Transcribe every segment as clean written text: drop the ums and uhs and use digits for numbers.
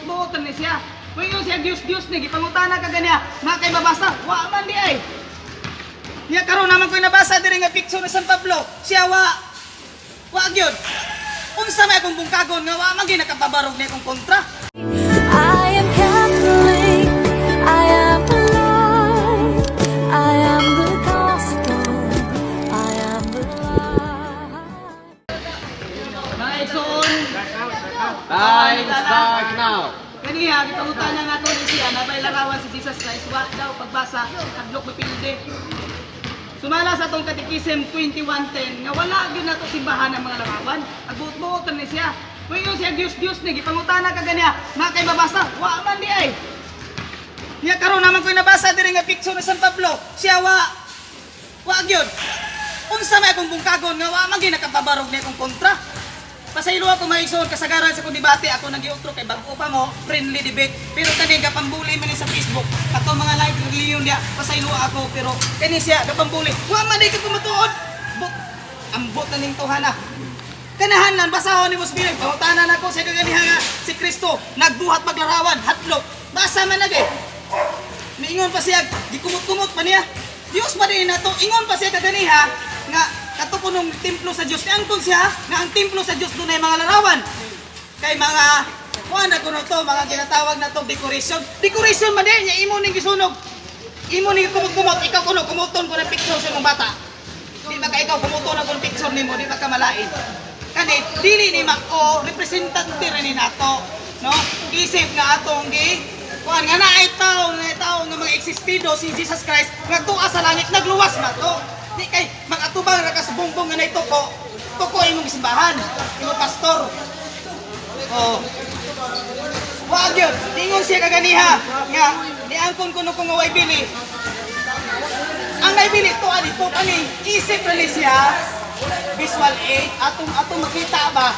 nagbuot-buotan ni siya. Ngayon siya Diyos ni gipangutana ka ganiya, nga kay mabasa, wa man di ay. Niya karon naman ko'y nabasa diri nga picture ni San Pablo. Siya wa gyud. Unsa may akong bungkagon nga wa man gyud nakapabarog ni akong kontra. I am Catholic, I am alive, I am the gospel, I am the light. Mga igsoon, Time start now. kaniya gipangutana nga to ni siya na may larawan si Jesus Christ wa daw pagbasa kadlok mapilde. Sumala sa atong Katekism 21:10 nga wala gyud nato simbahan ang mga larawan. Agbuot-buotan ni siya. Ngayon siya Diyos ni gipangutana ka ganiya, nga kay mabasa, wa man di ay. Niya karon naman ko'y nabasa diri nga picture ni San Pablo. Siya wa gyud. Unsa may akong bungkagon nga wa man gyud nakapabarog ni akong kontra. Pasaylo ako maigsoon kasagaran sa kong debate ako nagiutro kay bag-o pa mo friendly debate pero kani gapambuli man ni sa Facebook ato mga live religion dia pasaylo ako pero kani siya gapambuli wa man di ka kumatuod ambot na ning tuhana kanahanlan basahon ni Musbirag pangutanan nako sa kaganiha nga si Kristo nagbuhat maglarawan hatlok basa man lagi miingon pa siya gikumot-kumot pa niya Dios pa din nato ingon pa siya kaganiha nga kato ng templo sa Diyos. Niangkon siya nga ang templo sa Diyos doon ay mga larawan. Kay mga, kuha na ko na to, mga ginatawag na to, decoration. Decoration man din, niya imo ning gisunog. Imo ning kumot-kumot, ikaw kuno, kumuton ko ng picture sa mong bata. Di ba ka ikaw kumuton ako ng picture nimo, di ba ka malain. Kani, dili ni Mako, representante rin ni nato. No? Isip nga atong kuha nga na ay tao nga mga existido si Jesus Christ, nga tuwa sa langit, nagluwas na to. Di kay mag-atubang ra ka sa bongbong nga nay tuko imong gisimbahan imong pastor oh wa gyud ingon siya kaganiha nga niangkon kuno kung way bili ang naibili to ani to ani isip ra ni siya visual aid atong makita ba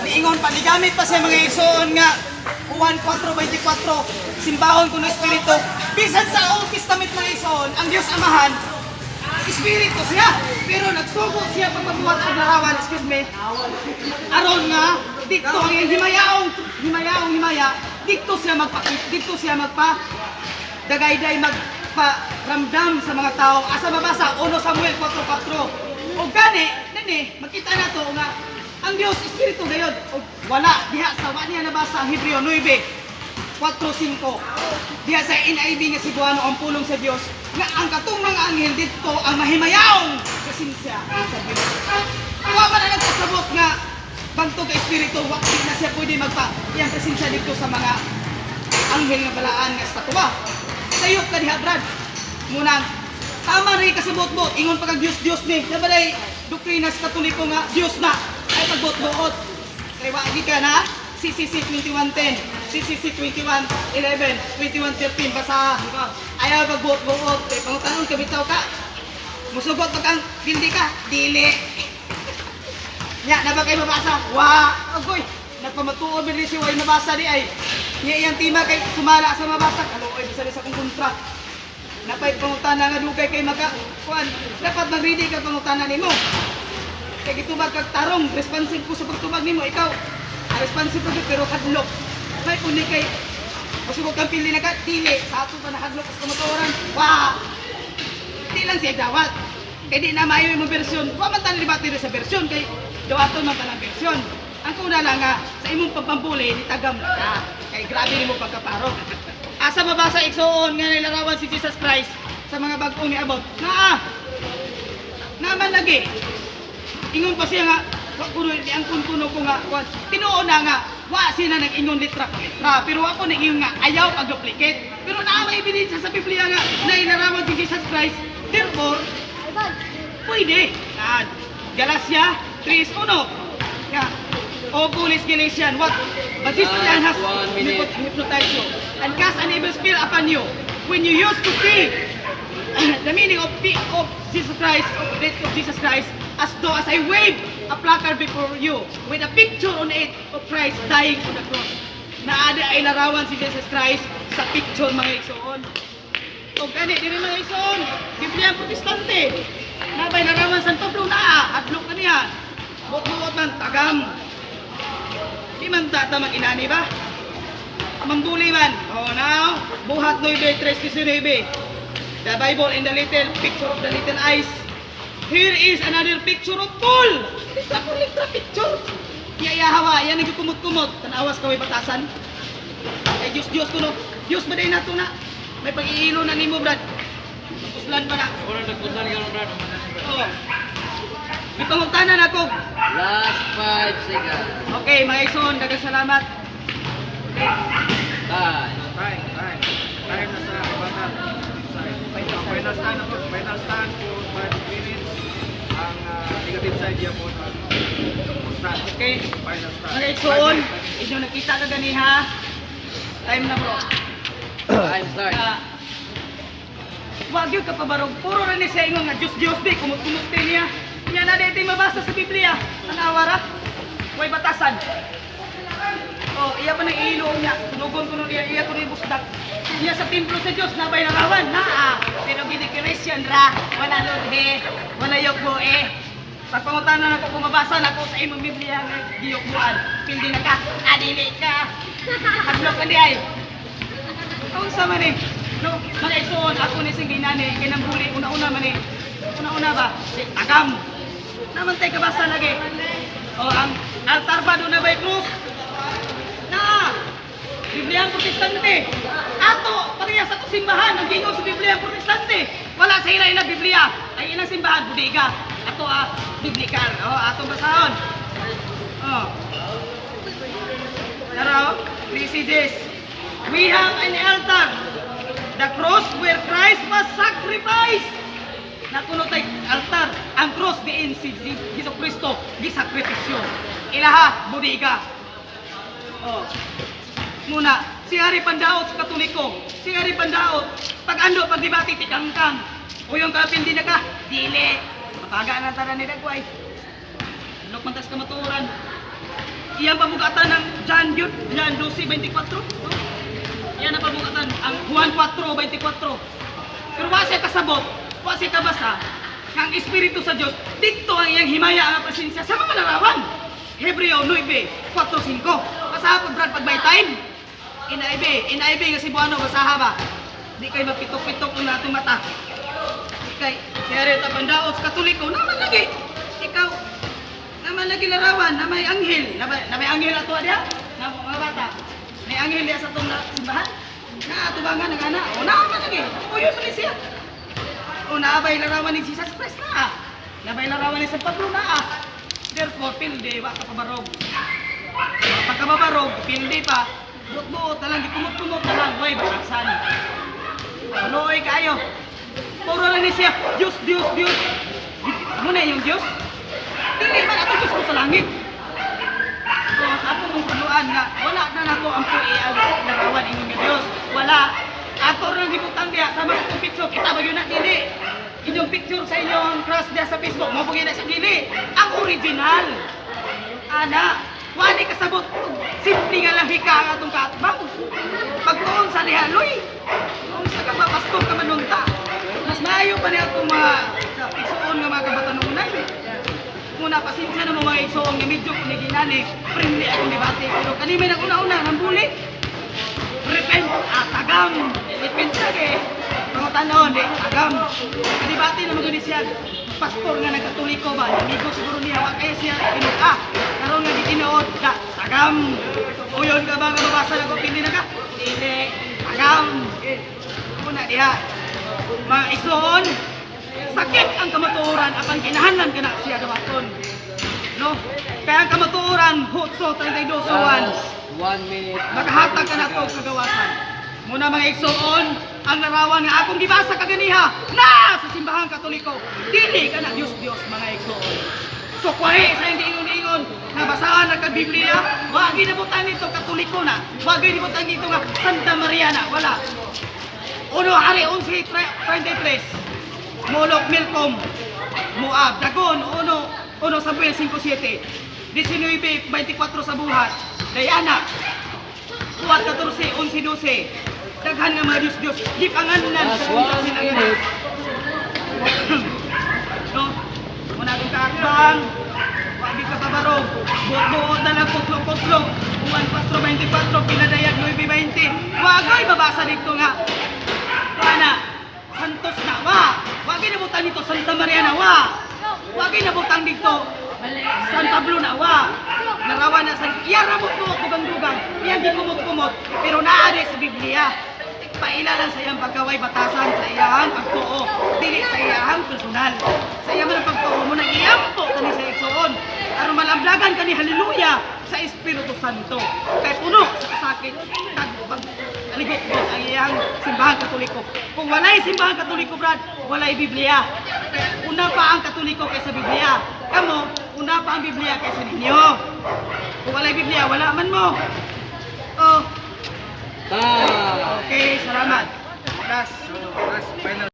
niingon pa nigamit pa siya mga igsoon nga Juan 4:24 simbahon kuno espiritu bisan sa Old Testament mga igsoon ang Dios Amahan espiritu siya, pero nagsugo siya pagpabuhat ang larawan, excuse me, aron nga, dito ang himaya, dito siya magpa-dagayday, magpa-ramdam sa mga tao, asa mabasa, 1 Samuel 4:4, o gani, makita na to nga, ang Diyos, espiritu gayon, wala, diha sa niya nabasa ang Hebreo 9:4-5, diha sa NIV nga Cebuano ang pulong sa Diyos, nga ang katong mga anghel dito ang mahimayaong presensya sa Diyos. Wa man na nagkasabot nga bantog ka espiritu, wa na siya pwede iyang presensya dito sa mga anghel nga balaan nga estatwa. Sayop ka diha Brad. Munang tama rin kasabot-bot, ingon pag Diyos ni. Nabalay doktrina sa Katoliko nga Diyos na ay pagbot-buot. Kaya wagi ka na CCC 21:10, CCC 21:11, 21:13 basa. Ayaw magbuot-buot, kay pangutanon ka bitaw ka. Musugot pag ang hindi ka, dili. Nya na ba kay mabasa? Wa, agoy. Nagpamatuod din si way mabasa di ay. Nya iyang tima kay sumala sa mabasa, kaluoy bisa sa kong kontra. Napay pangutana nga dugay kay kuan. Dapat mag-ready ka pangutana nimo. Kay gitubag kag tarong, responsive ko sa pagtubag nimo ikaw. Responsive ko pero kadlok. May kundi kay masugod kang pili na ka, dili. Sa ato pa nahadlok sa kamotoran. Wow! Di lang siya dawat. Kaya di na mayo yung bersyon. Wa man tayo libati rin sa bersyon. Kaya dawaton man talang bersyon. Ang kuna lang nga, sa imong pagpampuli, itagam na ka. Kaya grabe rin mo pagkaparok. Asa mabasa igsoon nga nilarawan si Jesus Christ sa mga bagong niabot. Naman lagi. Ingon pa siya nga, kuno ang kuno ko nga tinuo na nga wa sina nag-ingon litra pa litra pero ako nag-ingon nga ayaw pag-duplicate pero naa may ebidensya sa Biblia nga na inarawan si Jesus Christ therefore pwede Galatia 3:1 nga o foolish Galatian what but this man has hypnotized you and cast an evil spirit upon you when you used to see the meaning of Jesus Christ of Jesus Christ as though as I waved a placard before you with a picture on it of Christ dying on the cross. Naada ay larawan si Jesus Christ sa picture mga igsoon. O gani, dili mga igsoon, Biblia Protestante. Nabay larawan San Pablo naa, adlok kaniya. Bot-bot man tagam. Di man tata mag-inani ba? mambuli man. Oh, now, buhat 9:3:19. The Bible in the little picture of the little eyes. Here is another picture of Paul. Litra picture. Hawa, yan nagkumot-kumot. Tanawas kaway batasan. Ay Diyos ko no. Diyos ba day nato na? May pag-iilo na nimo, Brad. Puslan pa na. Wala nagpunta ka na, Brad. Oo. May pangutanan ako. Last 5 seconds. Okay, mga ison, dagang salamat. Time. Time na sa kabataan. Final stand po, final stand po 5 minutes. Ang negative side niya po ng stand. Okay. Final stand. Mga ison, inyo nakita ka ganiha. Time na bro. Time start. Wag yun kapabarog. Puro rin ni sa inyo nga Diyos di. Kumut-kumut din niya. Yan na dito mabasa sa Biblia. Tanawara. Huwag batasan. Oh, iya pa nang ilong niya. Sunugon ko nun iya ko rin busdak. Iya sa templo sa Diyos, nabay narawan. Pero gini-Christian ra. Wala lodhe. Wala yokboe. Pagpangutanan ako kumabasa na ako sa imong Biblia nga giyokbuan. Pindi na ka. Adili ka. Hadlok ka di ay. Kung sa man eh. No, mga ison, ako ni sing ginani. Kinambuli. Una-una man eh. Una-una ba? Agam. Naman tayo kabasa lagi. O, ang altar ba doon na ba'y krus? Na! Biblia ang Protestante. Ato, parehas sa simbahan. Ang gingaw sa Biblia ang Protestante. Wala sa ilay na Biblia. Ay ilang simbahan, budiga. Ato, biblikal. O, ato basahon. O. Tara, this is this. We have an altar. The cross where Christ was sacrificed. Nakuno tay altar. Ang cross diin si Hesus Kristo gisakripisyo. Ilaha budiga. Oh. Muna, si Hari Pandaot sa Katoliko. Si Hari Pandaot pag ando pag debate tikangkang. Uyong kapin di na ka. Dili. Mataga na tanan ni dagway. Lok man tas kamaturan. Iyang pamugatan ng John 12:24. Yan ang pamugatan ang Juan 4:24. Pero wala siya kasabot. Kasi kabasa, ang Espiritu sa Diyos, dito ang iyang himaya ang presensya sa mga larawan. Hebreo 9:4-5. Basaha po, Brad, pag may time. Inaibe nga si Buano, basaha ba? Di kayo mapitok-pitok ng atong mata. Di kayo, kaya rin tapandaot sa Katoliko, naman lagi. Ikaw, naman lagi larawan, na may anghel. Na may anghel ato diya? Na mga bata. May anghel diya sa itong simbahan. Na atubangan ng anak. O, naman lagi. O, yun pa siya. O naabay larawan ni Jesus Christ na naabay larawan ni San Pablo na therefore pilde wa ka pabarog pagkababarog pilde pa buot-buot na lang gikumot-kumot na lang way batasan loy kayo puro lang ni siya Diyos muna yung Diyos dili man ato Diyos ko sa langit so ato mong punuan nga wala na nato ang puiag larawan inyong Diyos wala. Ato rin libutan diya sa mga picture, kita ba yun na dili? Inyong picture sa inyong cross diya sa Facebook, mabugin na sa dili. Ang original. Ana, wali kasabot. Simple nga lang hika ang atong kaatbang. Pagtuon sa lihaloy. Kung sa kapapastor ka manunta. Mas maayo pa niya itong mga igsuon nga mga kabatanunay. Muna, pasensya na mga igsuon nga medyo kung naginani, friendly akong debate. Pero kanimay na una-una, nambuli. Repent, tagam. Repent lagi. Mga tanon, tagam. Kadibati na mga siya. Pastor nga nagkatoliko ba? Amigo siguro niya. Wag kaya siya inuka. Karoon nga di tinood. Tagam. Uyon ka ba nga mabasa na ko? Pindi na ka? Dili. Tagam. Muna diha. Mga ison. Sakit ang kamatuoran. Apang kinahanlan ka na siya gawaton. No? Kaya ang kamatuoran. Hutso 32:1. 1 minute. Nakahatag ka na ito kagawasan. Muna mga igsoon, ang larawan nga akong gibasa kaganiha na sa simbahang Katoliko. Dili ka na Diyos mga igsoon. So kwahe sa hindi ingon-ingon na basahan na Biblia, wag ginabutan nito Katoliko na. Wag ginabutan nito nga Santa Maria na. Wala. Uno Hari 11:33. Molok Milcom. Moab. Dagon. Uno Samuel 5:7. 19:24 sa buhat. Diana, 4:14, 11:12. Daghan nga mga Diyos. Di pangalan Last sa 1 minute. No? Muna itong kaakbang. Wagi ka pabarog. Buot-buot na lang putlog-putlog. 1:24, pinadayag 9:20. Katoliko, San Pablo na wa. Narawa na sa iyara mo po dugang-dugang. Iyang di kumot-kumot pero naari sa Biblia. Pailalan sa iyang pagkaway batasan sa iyang pagtuo, dili sa iyang personal. Sa iyang mga pagtuo mo nang iyampo kani sa igsoon. Aron malablagan kani haleluya sa Espiritu Santo. Kay puno sa kasakit kag aligot ang iyang simbahan Katoliko. Kung walay simbahan Katoliko, Brad, walay Biblia. Kay una pa ang Katoliko kaysa Biblia. Kamo, una pa ang Biblia kaysa ninyo. Kung walay Biblia, wala man mo. Oh, Ta. okay, salamat. Last, final